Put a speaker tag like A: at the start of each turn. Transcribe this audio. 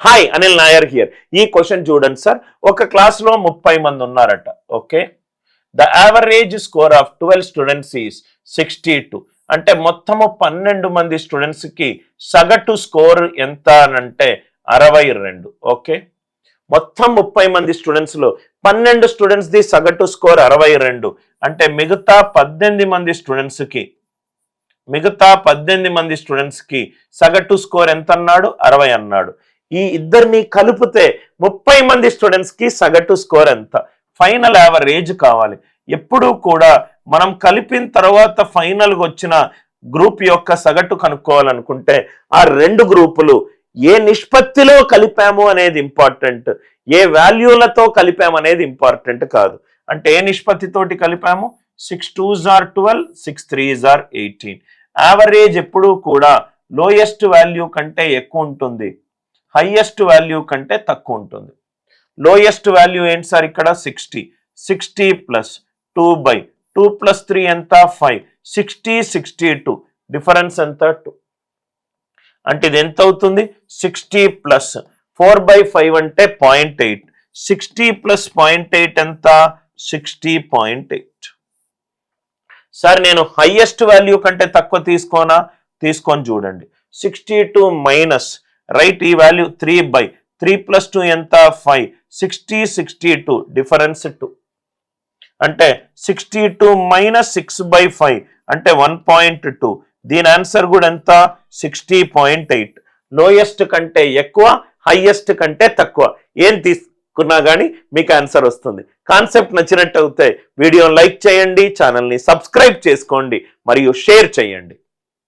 A: Hi Anil Nair here. ఈ question చూడండి sir. ఒక క్లాస్లో 30 మంది ఉన్నారట. Okay, the average score of 12 students is 62. అంటే మొత్తము 12 మంది స్టూడెంట్స్ కి సగటు స్కోర్ ఎంత అంటే 62. ఓకే, మొత్తం 30 మంది స్టూడెంట్స్ లో 12 స్టూడెంట్స్ ది సగటు స్కోర్ 62. అంటే మిగతా 18 మంది స్టూడెంట్స్ కి సగటు స్కోర్ ఎంత అన్నాడు? 60 అన్నాడు. ఈ ఇద్దరిని కలిపితే 30 మంది స్టూడెంట్స్ కి సగటు స్కోర్ ఎంత? ఫైనల్ యావరేజ్ కావాలి. ఎప్పుడూ కూడా మనం కలిపిన తర్వాత ఫైనల్ గా వచ్చిన గ్రూప్ యొక్క సగటు కనుక్కోవాలనుకుంటే ఆ రెండు గ్రూపులు ఏ నిష్పత్తిలో కలిపాము అనేది ఇంపార్టెంట్, ఏ వాల్యూలతో కలిపాము అనేది ఇంపార్టెంట్ కాదు. అంటే ఏ నిష్పత్తితోటి కలిపాము? 6 2s are 12, 6 3s are 18. Average ఎప్పుడూ కూడా లోయెస్ట్ వాల్యూ కంటే ఎక్కువ ఉంటుంది, హైయెస్ట్ వాల్యూ కంటే తక్కువ ఉంటుంది. లోయెస్ట్ వాల్యూ ఏంటి సార్? ఇక్కడ 60. 60 ప్లస్ 2/2 ప్లస్ 3 ఎంత? 5. 60 62 డిఫరెన్స్ ఎంత? 2. అంటే ఇది ఎంత అవుతుంది? 60 ప్లస్ 4/5 అంటే 0.8. 60 ప్లస్ 0.8 ఎంత? 60.8. సార్ నేను హైయెస్ట్ వాల్యూ కంటే తక్కువ తీసుకొని చూడండి. 62 మైనస్ రైట్ ఈ వాల్యూ 3/3 ప్లస్ 2 ఎంత? 5. 60 62 డిఫరెన్స్ 2. అంటే 62 మైనస్ 6/5 అంటే 1.2. దీని ఆన్సర్ కూడా ఎంత? 60.8. లోయెస్ట్ కంటే ఎక్కువ, హైయెస్ట్ కంటే తక్కువ ఏం తీసుకున్నా కానీ మీకు ఆన్సర్ వస్తుంది. కాన్సెప్ట్ నచ్చినట్టు అయితే వీడియోని లైక్ చేయండి, ఛానల్ని సబ్స్క్రైబ్ చేసుకోండి మరియు షేర్ చేయండి.